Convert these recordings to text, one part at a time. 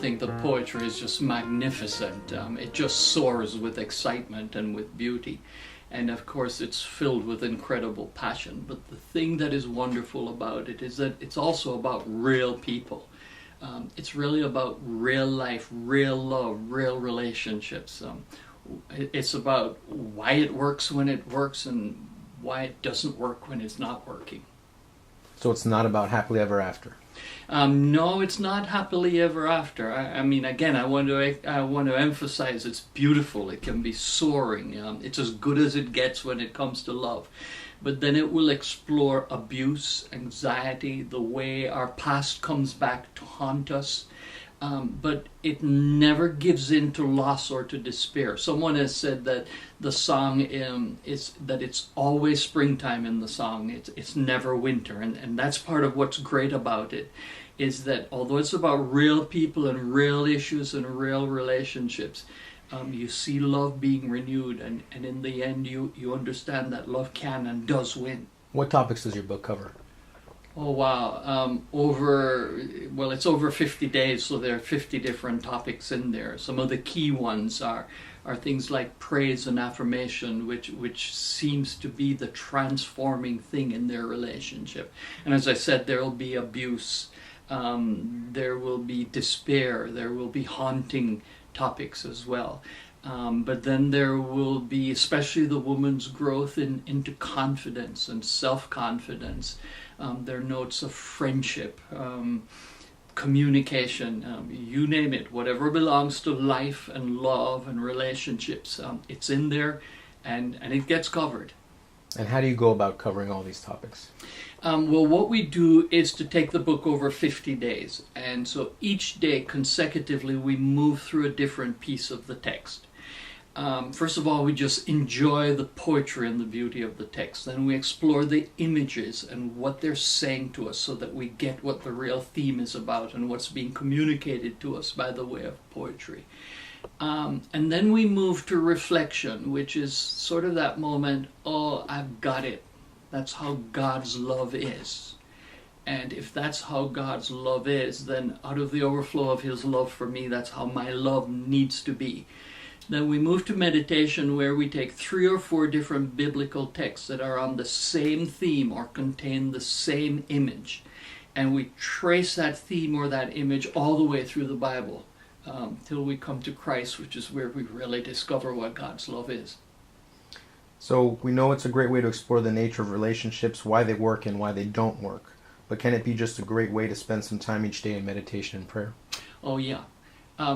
think the poetry is just magnificent. It just soars with excitement and with beauty. And of course it's filled with incredible passion. But the thing that is wonderful about it is that it's also about real people. It's really about real life, real love, real relationships. It's about why it works when it works and why it doesn't work when it's not working. So it's not about happily ever after? No, it's not happily ever after. I mean, again, I want to emphasize it's beautiful. It can be soaring. It's as good as it gets when it comes to love. But then it will explore abuse, anxiety, the way our past comes back to haunt us. But it never gives in to loss or to despair. Someone has said that the song is that it's always springtime in the song. It's never winter, and that's part of what's great about it, is that although it's about real people and real issues and real relationships, you see love being renewed, and in the end you understand that love can and does win. What topics does your book cover? Oh wow, it's over 50 days, so there are 50 different topics in there. Some of the key ones are things like praise and affirmation, which seems to be the transforming thing in their relationship. And as I said, there will be abuse, there will be despair, there will be haunting topics as well. But then there will be especially the woman's growth into confidence and self-confidence. There are notes of friendship, communication, you name it, whatever belongs to life and love and relationships, it's in there and it gets covered. And how do you go about covering all these topics? Well, what we do is to take the book over 50 days. And so each day consecutively we move through a different piece of the text. First of all, we just enjoy the poetry and the beauty of the text. Then we explore the images and what they're saying to us so that we get what the real theme is about and what's being communicated to us by the way of poetry. And then we move to reflection, which is sort of that moment, oh, I've got it. That's how God's love is. And if that's how God's love is, then out of the overflow of His love for me, that's how my love needs to be. Then we move to meditation, where we take 3 or 4 different biblical texts that are on the same theme or contain the same image. And we trace that theme or that image all the way through the Bible till we come to Christ, which is where we really discover what God's love is. So we know it's a great way to explore the nature of relationships, why they work and why they don't work. But can it be just a great way to spend some time each day in meditation and prayer? Oh yeah.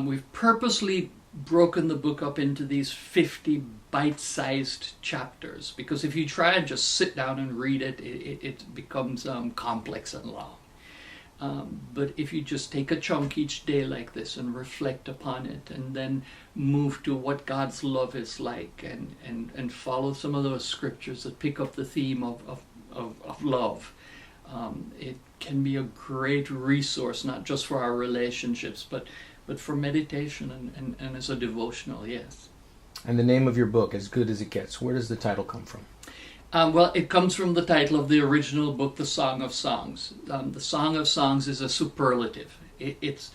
We've purposely broken the book up into these 50 bite-sized chapters, because if you try and just sit down and read it, it becomes complex and long. But if you just take a chunk each day like this and reflect upon it, and then move to what God's love is like, and follow some of those scriptures that pick up the theme of love, it can be a great resource, not just for our relationships, but for meditation and as a devotional, yes. And the name of your book, As Good as It Gets, where does the title come from? Well, it comes from the title of the original book, The Song of Songs. The Song of Songs is a superlative. It's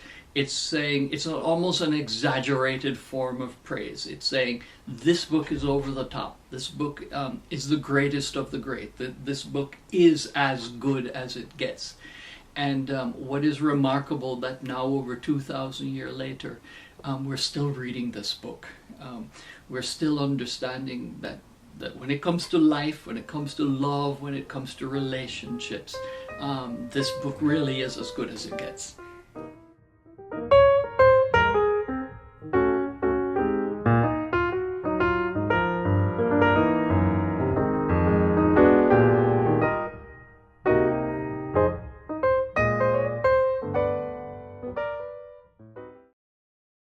saying, it's almost an exaggerated form of praise. It's saying, this book is over the top. This book is the greatest of the great. This book is as good as it gets. And what is remarkable, that now over 2,000 years later, we're still reading this book. We're still understanding that when it comes to life, when it comes to love, when it comes to relationships, this book really is as good as it gets.